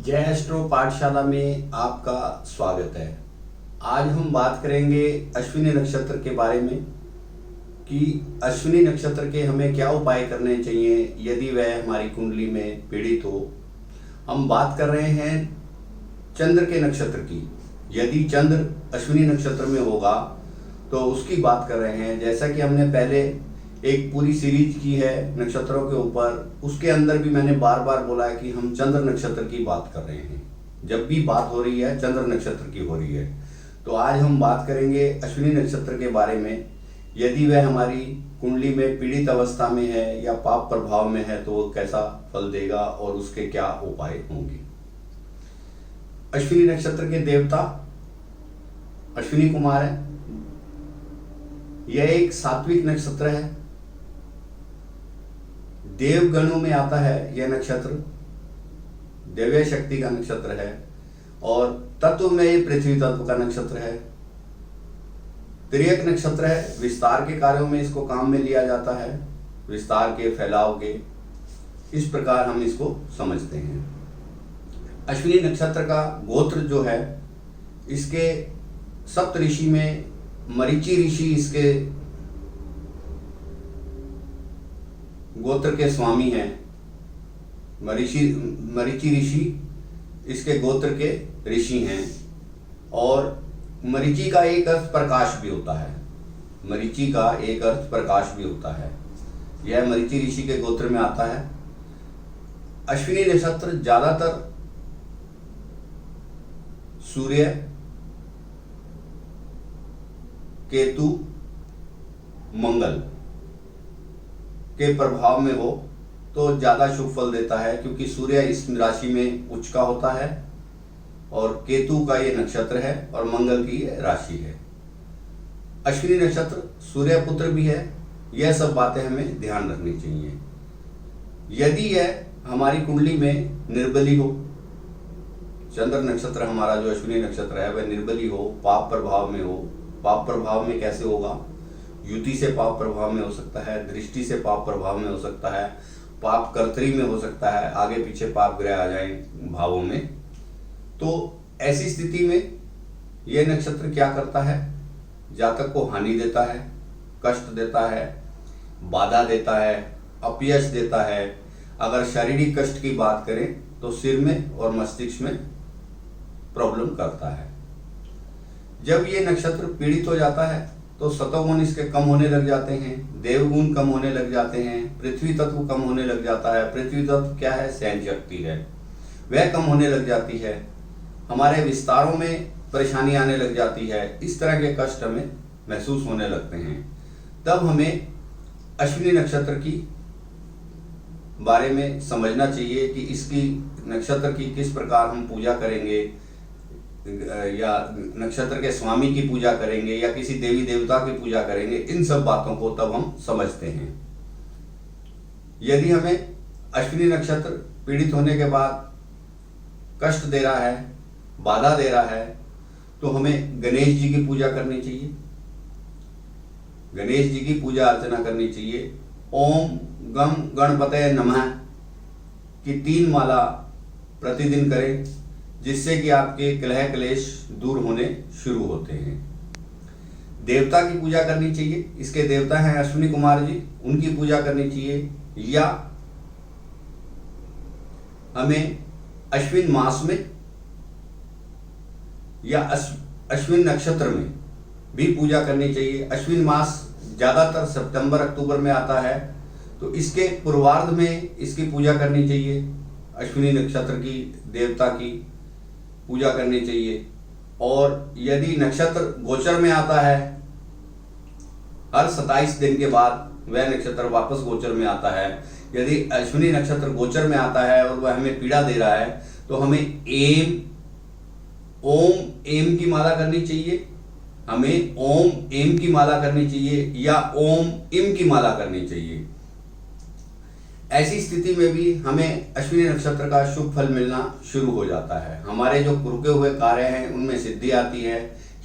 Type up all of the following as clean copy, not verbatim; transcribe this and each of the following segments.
जय एस्ट्रो पाठशाला में आपका स्वागत है। आज हम बात करेंगे अश्विनी नक्षत्र के बारे में कि अश्विनी नक्षत्र के हमें क्या उपाय करने चाहिए यदि वह हमारी कुंडली में पीड़ित हो। हम बात कर रहे हैं चंद्र के नक्षत्र की। यदि चंद्र अश्विनी नक्षत्र में होगा तो उसकी बात कर रहे हैं। जैसा कि हमने पहले एक पूरी सीरीज की है नक्षत्रों के ऊपर, उसके अंदर भी मैंने बार बार बोला है कि हम चंद्र नक्षत्र की बात कर रहे हैं। जब भी बात हो रही है चंद्र नक्षत्र की हो रही है। तो आज हम बात करेंगे अश्विनी नक्षत्र के बारे में। यदि वह हमारी कुंडली में पीड़ित अवस्था में है या पाप प्रभाव में है तो वो कैसा फल देगा और उसके क्या उपाय होंगे। अश्विनी नक्षत्र के देवता अश्विनी कुमार है। यह एक सात्विक नक्षत्र है। देवगणों में आता है यह नक्षत्र, दिव्य शक्ति का नक्षत्र है और तत्व में ये पृथ्वी तत्व का नक्षत्र है। तिर्यक नक्षत्र है। विस्तार के कार्यों में इसको काम में लिया जाता है, विस्तार के फैलाव के। इस प्रकार हम इसको समझते हैं। अश्विनी नक्षत्र का गोत्र जो है, इसके सप्त ऋषि में मरीचि ऋषि इसके गोत्र के स्वामी हैं। मरीचि ऋषि इसके गोत्र के ऋषि हैं। और मरीचि का एक अर्थ प्रकाश भी होता है। मरीचि का एक अर्थ प्रकाश भी होता है। यह मरीचि ऋषि के गोत्र में आता है। अश्विनी नक्षत्र ज्यादातर सूर्य, केतु, मंगल के प्रभाव में हो तो ज्यादा शुभ फल देता है, क्योंकि सूर्य इस राशि में उच्च का होता है और केतु का ये नक्षत्र है और मंगल की ये राशि है। अश्विनी नक्षत्र सूर्य पुत्र भी है। यह सब बातें हमें ध्यान रखनी चाहिए। यदि यह हमारी कुंडली में निर्बली हो, चंद्र नक्षत्र हमारा जो अश्विनी नक्षत्र है वह निर्बली हो, पाप प्रभाव में हो। पाप प्रभाव में कैसे होगा? युति से पाप प्रभाव में हो सकता है, दृष्टि से पाप प्रभाव में हो सकता है, पाप कर्तरी में हो सकता है, आगे पीछे पाप ग्रह आ जाए भावों में। तो ऐसी स्थिति में यह नक्षत्र क्या करता है? जातक को हानि देता है, कष्ट देता है, बाधा देता है, अपयश देता है। अगर शारीरिक कष्ट की बात करें तो सिर में और मस्तिष्क में प्रॉब्लम करता है। जब ये नक्षत्र पीड़ित हो जाता है तो सतोगुण इसके कम होने लग जाते हैं, देवगुण कम होने लग जाते हैं, पृथ्वी तत्व कम होने लग जाता है। पृथ्वी तत्व क्या है? सहन शक्ति है, वह कम होने लग जाती है। हमारे विस्तारों में परेशानी आने लग जाती है। इस तरह के कष्ट हमें महसूस होने लगते हैं। तब हमें अश्विनी नक्षत्र की बारे में समझना चाहिए कि इसकी नक्षत्र की किस प्रकार हम पूजा करेंगे, या नक्षत्र के स्वामी की पूजा करेंगे या किसी देवी देवता की पूजा करेंगे। इन सब बातों को तब हम समझते हैं। यदि हमें अश्विनी नक्षत्र पीड़ित होने के बाद कष्ट दे रहा है, बाधा दे रहा है, तो हमें गणेश जी की पूजा करनी चाहिए। गणेश जी की पूजा अर्चना करनी चाहिए। ओम गम गणपतये नमः की 3 माला प्रतिदिन करें, जिससे कि आपके कलह क्लेश दूर होने शुरू होते हैं। देवता की पूजा करनी चाहिए। इसके देवता हैं अश्विनी कुमार जी, उनकी पूजा करनी चाहिए। या हमें अश्विन मास में या अश्विन नक्षत्र में भी पूजा करनी चाहिए। अश्विन मास ज्यादातर सितंबर अक्टूबर में आता है, तो इसके पूर्वार्ध में इसकी पूजा करनी चाहिए। अश्विनी नक्षत्र की देवता की पूजा करनी चाहिए। और यदि नक्षत्र गोचर में आता है, हर 27 दिन के बाद वह नक्षत्र वापस गोचर में आता है। यदि अश्विनी नक्षत्र गोचर में आता है और वह हमें पीड़ा दे रहा है तो हमें ओम एम की माला करनी चाहिए। हमें ओम एम की माला करनी चाहिए या ओम इम की माला करनी चाहिए। ऐसी स्थिति में भी हमें अश्विनी नक्षत्र का शुभ फल मिलना शुरू हो जाता है। हमारे जो रुके हुए कार्य हैं उनमें सिद्धि आती है,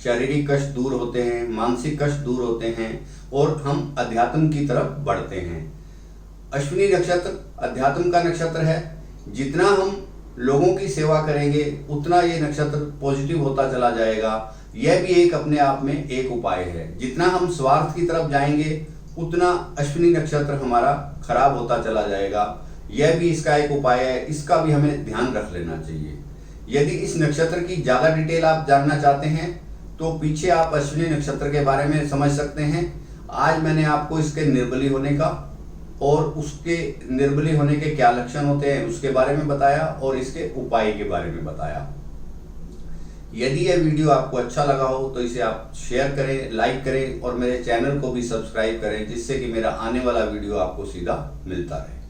शारीरिक कष्ट दूर होते हैं, मानसिक कष्ट दूर होते हैं और हम अध्यात्म की तरफ बढ़ते हैं। अश्विनी नक्षत्र अध्यात्म का नक्षत्र है। जितना हम लोगों की सेवा करेंगे उतना ये नक्षत्र पॉजिटिव होता चला जाएगा। यह भी एक अपने आप में एक उपाय है। जितना हम स्वार्थ की तरफ जाएंगे उतना अश्विनी नक्षत्र हमारा खराब होता चला जाएगा। यह भी इसका एक उपाय है, इसका भी हमें ध्यान रख लेना चाहिए। यदि इस नक्षत्र की ज़्यादा डिटेल आप जानना चाहते हैं तो पीछे आप अश्विनी नक्षत्र के बारे में समझ सकते हैं। आज मैंने आपको इसके निर्बली होने का और उसके निर्बली होने के क्या लक्षण होते हैं उसके बारे में बताया और इसके उपाय के बारे में बताया। यदि यह वीडियो आपको अच्छा लगा हो तो इसे आप शेयर करें, लाइक करें और मेरे चैनल को भी सब्सक्राइब करें, जिससे कि मेरा आने वाला वीडियो आपको सीधा मिलता रहे।